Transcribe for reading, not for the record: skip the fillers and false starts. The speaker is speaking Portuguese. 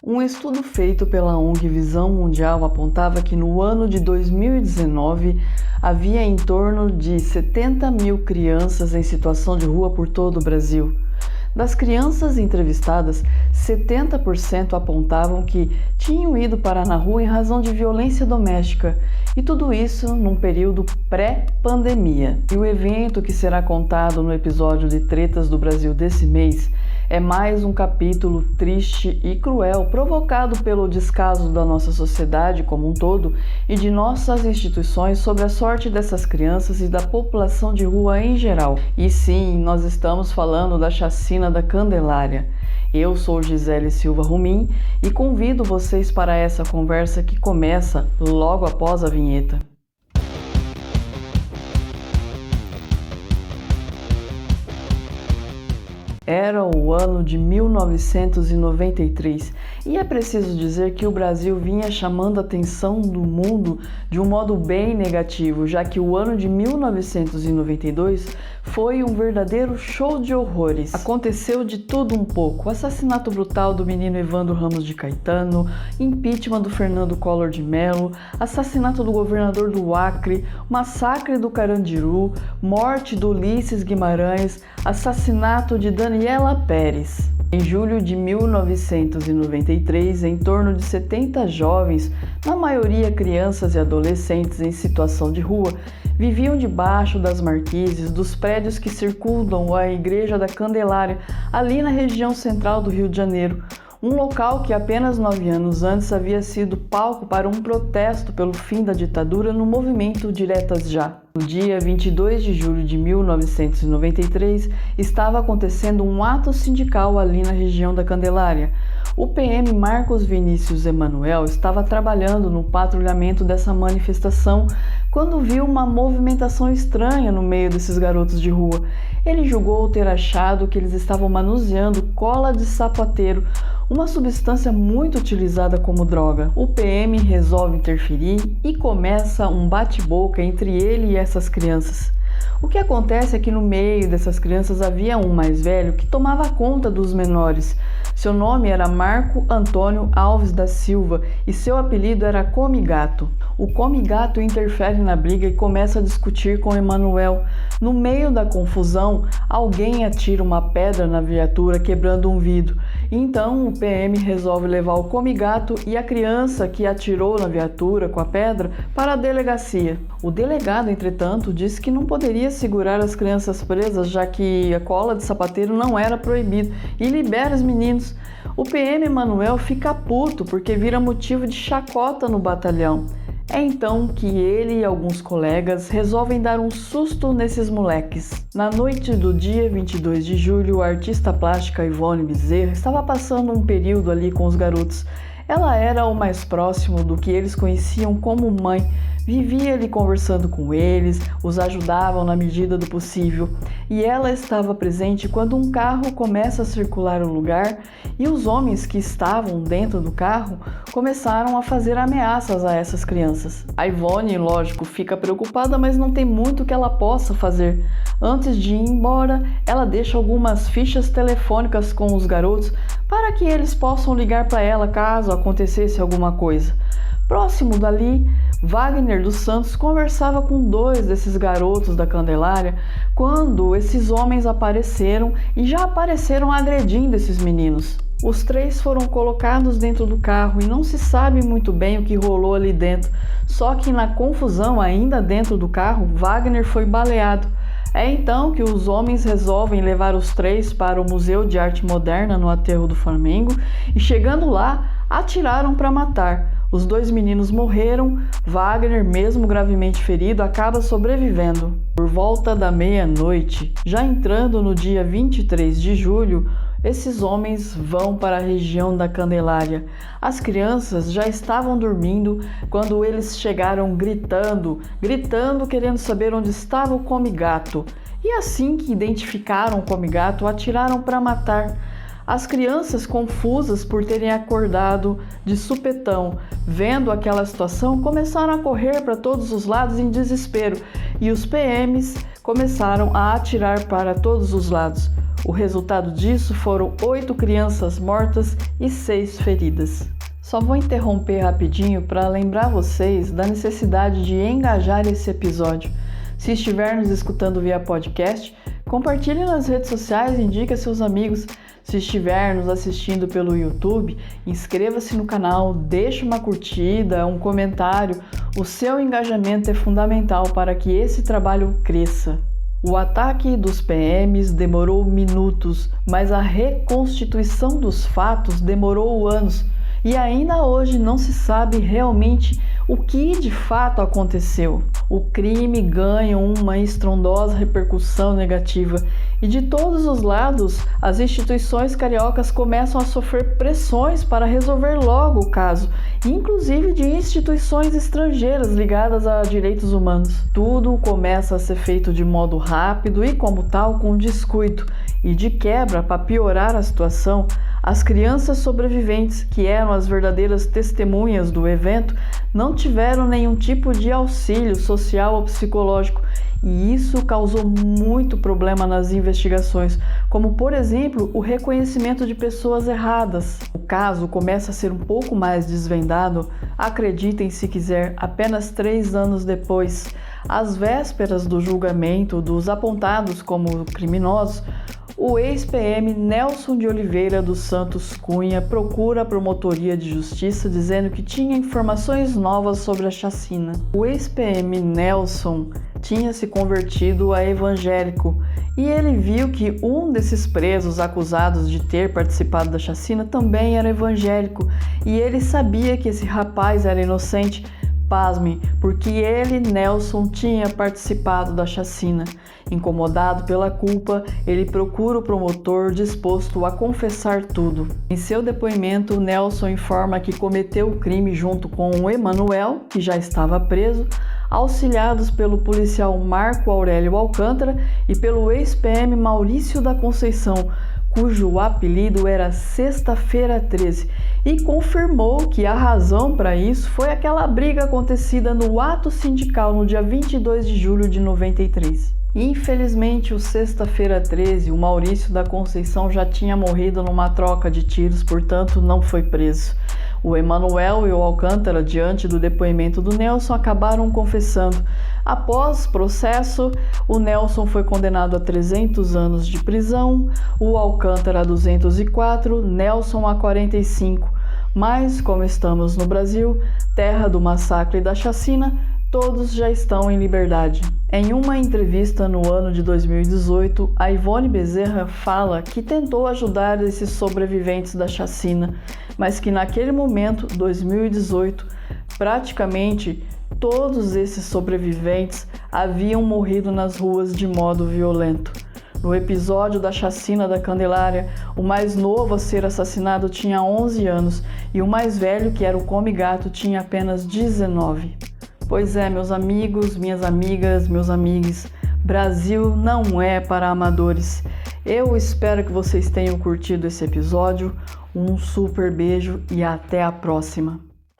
Um estudo feito pela ONG Visão Mundial apontava que no ano de 2019 havia em torno de 70 mil crianças em situação de rua por todo o Brasil. Das crianças entrevistadas, 70% apontavam que tinham ido parar na rua em razão de violência doméstica, e tudo isso num período pré-pandemia. E o evento que será contado no episódio de Tretas do Brasil desse mês é mais um capítulo triste e cruel provocado pelo descaso da nossa sociedade como um todo e de nossas instituições sobre a sorte dessas crianças e da população de rua em geral. E sim, nós estamos falando da chacina da Candelária. Eu sou Gisele Silva Rumim e convido vocês para essa conversa que começa logo após a vinheta. Era o ano de 1993 e é preciso dizer que o Brasil vinha chamando a atenção do mundo de um modo bem negativo, já que o ano de 1992 foi um verdadeiro show de horrores. Aconteceu de tudo um pouco: assassinato brutal do menino Evandro Ramos de Caetano, impeachment do Fernando Collor de Mello, assassinato do governador do Acre, massacre do Carandiru, morte do Ulisses Guimarães, assassinato de Daniela Pérez. Em julho de 1993, em torno de 70 jovens, na maioria crianças e adolescentes em situação de rua, viviam debaixo das marquises dos prédios que circundam a Igreja da Candelária, ali na região central do Rio de Janeiro. Um local que apenas 9 anos antes havia sido palco para um protesto pelo fim da ditadura no movimento Diretas Já. No dia 22 de julho de 1993, estava acontecendo um ato sindical ali na região da Candelária. O PM Marcos Vinícius Emanuel estava trabalhando no patrulhamento dessa manifestação quando viu uma movimentação estranha no meio desses garotos de rua. Ele julgou ter achado que eles estavam manuseando cola de sapateiro, uma substância muito utilizada como droga. O PM resolve interferir e começa um bate-boca entre ele e essas crianças. O que acontece é que no meio dessas crianças havia um mais velho que tomava conta dos menores. Seu nome era Marco Antônio Alves da Silva e seu apelido era Comigato. O Comigato interfere na briga e começa a discutir com Emanuel. No meio da confusão, alguém atira uma pedra na viatura, quebrando um vidro. Então o PM resolve levar o Comigato e a criança que atirou na viatura com a pedra para a delegacia. O delegado, entretanto, disse que não poderia segurar as crianças presas, já que a cola de sapateiro não era proibida, e libera os meninos. O PM Emanuel fica puto porque vira motivo de chacota no batalhão. É então que ele e alguns colegas resolvem dar um susto nesses moleques. Na noite do dia 22 de julho, a artista plástica Ivone Bezerra estava passando um período ali com os garotos. Ela era o mais próximo do que eles conheciam como mãe. Vivia ali conversando com eles, os ajudavam na medida do possível. E ela estava presente quando um carro começa a circular o lugar e os homens que estavam dentro do carro começaram a fazer ameaças a essas crianças. A Ivone, lógico, fica preocupada, mas não tem muito que ela possa fazer. Antes de ir embora, ela deixa algumas fichas telefônicas com os garotos para que eles possam ligar para ela caso acontecesse alguma coisa. Próximo dali, Wagner dos Santos conversava com 2 desses garotos da Candelária quando esses homens apareceram e já apareceram agredindo esses meninos. Os 3 foram colocados dentro do carro e não se sabe muito bem o que rolou ali dentro, só que na confusão ainda dentro do carro, Wagner foi baleado. É então que os homens resolvem levar os 3 para o Museu de Arte Moderna no Aterro do Flamengo e, chegando lá, atiraram para matar. Os 2 meninos morreram. Wagner, mesmo gravemente ferido, acaba sobrevivendo. Por volta da meia-noite, já entrando no dia 23 de julho, esses homens vão para a região da Candelária. As crianças já estavam dormindo quando eles chegaram gritando, querendo saber onde estava o Comigato. E assim que identificaram o Comigato, atiraram para matar. As crianças, confusas por terem acordado de supetão, vendo aquela situação, começaram a correr para todos os lados em desespero e os PMs começaram a atirar para todos os lados. O resultado disso foram 8 crianças mortas e 6 feridas. Só vou interromper rapidinho para lembrar vocês da necessidade de engajar esse episódio. Se estiver nos escutando via podcast, compartilhe nas redes sociais e indique a seus amigos. Se estiver nos assistindo pelo YouTube, inscreva-se no canal, deixe uma curtida, um comentário. O seu engajamento é fundamental para que esse trabalho cresça. O ataque dos PMs demorou minutos, mas a reconstituição dos fatos demorou anos. E ainda hoje não se sabe realmente o que de fato aconteceu. O crime ganha uma estrondosa repercussão negativa e de todos os lados as instituições cariocas começam a sofrer pressões para resolver logo o caso, inclusive de instituições estrangeiras ligadas a direitos humanos. Tudo começa a ser feito de modo rápido e, como tal, com descuido. E de quebra, para piorar a situação, as crianças sobreviventes, que eram as verdadeiras testemunhas do evento, não tiveram nenhum tipo de auxílio social ou psicológico, e isso causou muito problema nas investigações, como por exemplo o reconhecimento de pessoas erradas. O caso começa a ser um pouco mais desvendado, acreditem se quiser, apenas 3 anos depois, às vésperas do julgamento dos apontados como criminosos. O ex-PM Nelson de Oliveira dos Santos Cunha procura a Promotoria de Justiça dizendo que tinha informações novas sobre a chacina. O ex-PM Nelson tinha se convertido a evangélico e ele viu que um desses presos acusados de ter participado da chacina também era evangélico e ele sabia que esse rapaz era inocente. Pasmem, porque ele, Nelson, tinha participado da chacina. Incomodado pela culpa, ele procura o promotor disposto a confessar tudo. Em seu depoimento, Nelson informa que cometeu o crime junto com o Emanuel, que já estava preso, auxiliados pelo policial Marco Aurélio Alcântara e pelo ex-PM Maurício da Conceição, cujo apelido era Sexta-feira 13, e confirmou que a razão para isso foi aquela briga acontecida no ato sindical no dia 22 de julho de 93. Infelizmente, o Sexta-feira 13, o Maurício da Conceição já tinha morrido numa troca de tiros, portanto não foi preso. O Emanuel e o Alcântara, diante do depoimento do Nelson, acabaram confessando. Após processo, o Nelson foi condenado a 300 anos de prisão, o Alcântara a 204, Nelson a 45. Mas, como estamos no Brasil, terra do massacre e da chacina, todos já estão em liberdade. Em uma entrevista no ano de 2018, a Ivone Bezerra fala que tentou ajudar esses sobreviventes da chacina, mas que naquele momento, 2018, praticamente todos esses sobreviventes haviam morrido nas ruas de modo violento. No episódio da chacina da Candelária, o mais novo a ser assassinado tinha 11 anos e o mais velho, que era o Come Gato, tinha apenas 19. Pois é, meus amigos, minhas amigas, meus amigos, Brasil não é para amadores. Eu espero que vocês tenham curtido esse episódio. Um super beijo e até a próxima.